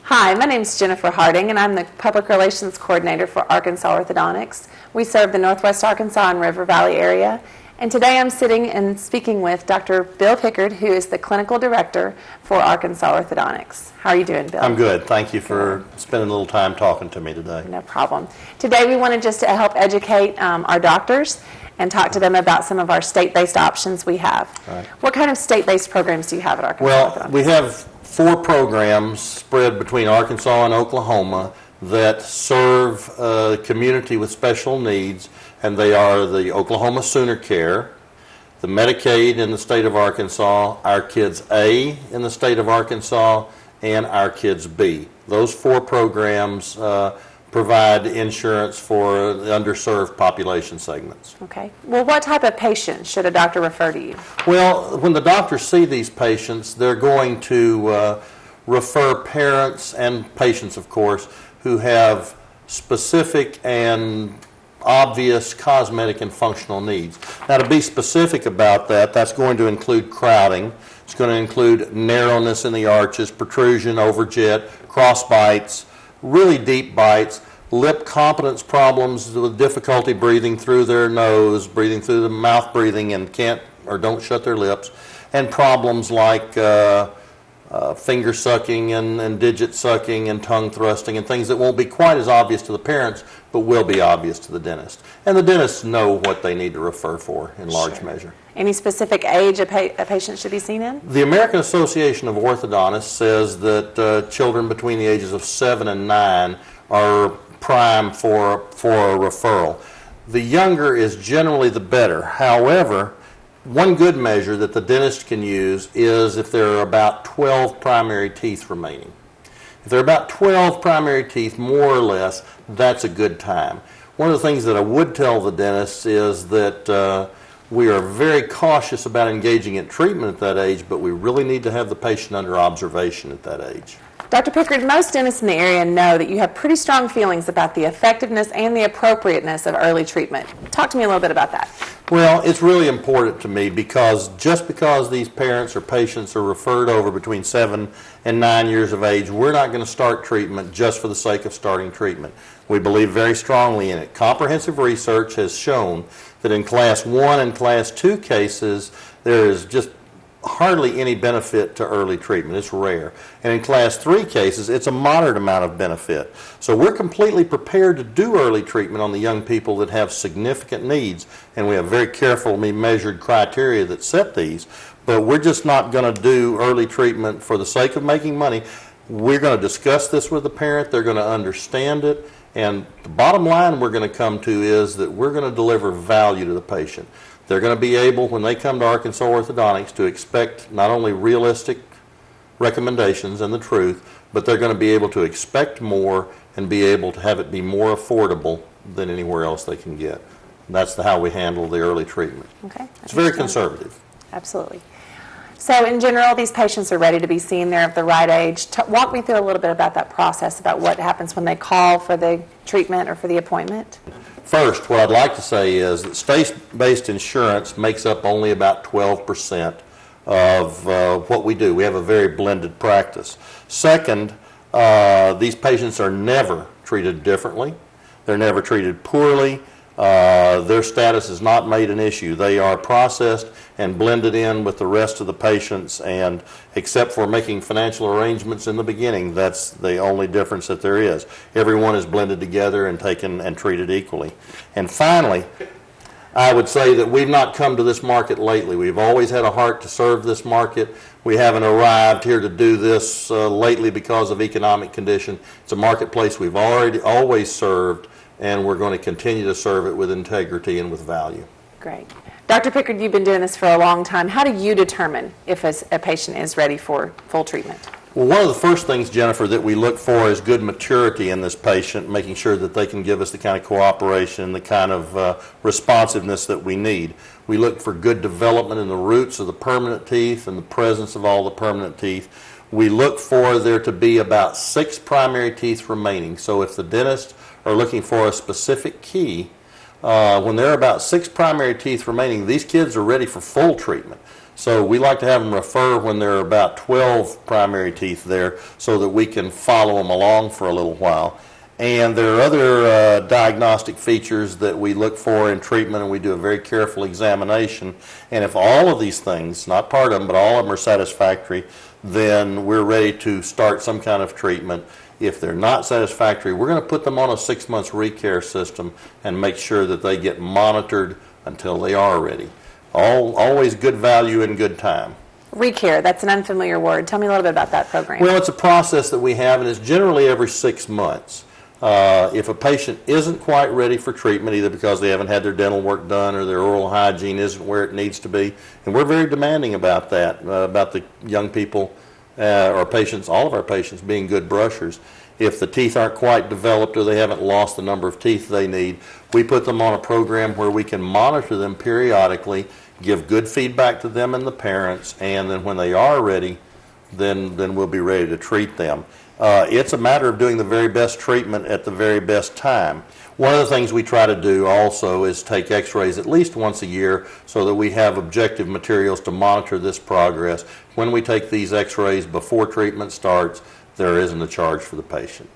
Hi, my name is Jennifer Harding, and I'm the Public Relations Coordinator for Arkansas Orthodontics. We serve the Northwest Arkansas and River Valley area. And today I'm sitting and speaking with Dr. Bill Pickard, who is the Clinical Director for Arkansas Orthodontics. How are you doing, Bill? I'm good. Thank you for spending a little time talking to me today. No problem. Today we wanted just to help educate our doctors and talk to them about some of our state-based options we have. Right. What kind of state-based programs do you have at Arkansas Well, Orthodontics? we have 4 programs spread between Arkansas and Oklahoma that serve a community with special needs, and they are the Oklahoma Sooner Care, the Medicaid in the state of Arkansas, Our Kids A in the state of Arkansas, and Our Kids B. Those 4 programs provide insurance for the underserved population segments. Okay. Well, what type of patient should a doctor refer to you? Well, when the doctors see these patients, they're going to refer parents and patients, of course, who have specific and obvious cosmetic and functional needs. Now, to be specific about that, that's going to include crowding. It's going to include narrowness in the arches, protrusion, overjet, cross bites, really deep bites, lip competence problems with difficulty breathing through their nose, breathing through the mouth breathing and can't or don't shut their lips, and problems like finger sucking and digit sucking and tongue thrusting and things that won't be quite as obvious to the parents but will be obvious to the dentist. And the dentists know what they need to refer for in large measure. Any specific age a patient should be seen in? The American Association of Orthodontists says that children between the ages of 7 and 9 are prime for a referral. The younger is generally the better. However, one good measure that the dentist can use is if there are about 12 primary teeth remaining. If there are about 12 primary teeth, more or less, that's a good time. One of the things that I would tell the dentist is that we are very cautious about engaging in treatment at that age, but we really need to have the patient under observation at that age. Dr. Pickard, most dentists in the area know that you have pretty strong feelings about the effectiveness and the appropriateness of early treatment. Talk to me a little bit about that. Well, it's really important to me because just because these parents or patients are referred over between 7 and 9 years of age, we're not going to start treatment just for the sake of starting treatment. We believe very strongly in it. Comprehensive research has shown that in Class 1 and Class 2 cases, there is just hardly any benefit to early treatment. It's rare. And in Class 3 cases, it's a moderate amount of benefit. So we're completely prepared to do early treatment on the young people that have significant needs, and we have very carefully measured criteria that set these. But we're just not going to do early treatment for the sake of making money. We're going to discuss this with the parent. They're going to understand it. And the bottom line we're going to come to is that we're going to deliver value to the patient. They're going to be able, when they come to Arkansas Orthodontics, to expect not only realistic recommendations and the truth, but they're going to be able to expect more and be able to have it be more affordable than anywhere else they can get. And that's how we handle the early treatment. Okay. It's very conservative. Absolutely. So in general, these patients are ready to be seen. They're of the right age. Walk me through a little bit about that process, about what happens when they call for the treatment or for the appointment. First, what I'd like to say is that state-based insurance makes up only about 12% of what we do. We have a very blended practice. Second, these patients are never treated differently. They're never treated poorly. Their status is not made an issue. They are processed and blended in with the rest of the patients, and except for making financial arrangements in the beginning, that's the only difference that there is. Everyone is blended together and taken and treated equally. And finally, I would say that we've not come to this market lately. We've always had a heart to serve this market. We haven't arrived here to do this lately because of economic condition. It's a marketplace we've always served, and we're going to continue to serve it with integrity and with value. Great. Dr. Pickard, you've been doing this for a long time. How do you determine if a patient is ready for full treatment? Well, one of the first things, Jennifer, that we look for is good maturity in this patient, making sure that they can give us the kind of cooperation, the kind of responsiveness that we need. We look for good development in the roots of the permanent teeth and the presence of all the permanent teeth. We look for there to be about 6 primary teeth remaining. So if the dentists are looking for a specific key, when there are about 6 primary teeth remaining, these kids are ready for full treatment. So we like to have them refer when there are about 12 primary teeth there so that we can follow them along for a little while. And there are other diagnostic features that we look for in treatment, and we do a very careful examination. And if all of these things, not part of them, but all of them are satisfactory, then we're ready to start some kind of treatment. If they're not satisfactory, we're going to put them on a 6-month recare system and make sure that they get monitored until they are ready. Always good value and good time. Recare, that's an unfamiliar word. Tell me a little bit about that program. Well, it's a process that we have, and it's generally every 6 months. If a patient isn't quite ready for treatment, either because they haven't had their dental work done or their oral hygiene isn't where it needs to be, and we're very demanding about that, about the young people, our patients, all of our patients being good brushers. If the teeth aren't quite developed or they haven't lost the number of teeth they need, we put them on a program where we can monitor them periodically, give good feedback to them and the parents, and then when they are ready, then we'll be ready to treat them. It's a matter of doing the very best treatment at the very best time. One of the things we try to do also is take x-rays at least once a year so that we have objective materials to monitor this progress. When we take these x-rays before treatment starts, there isn't a charge for the patient.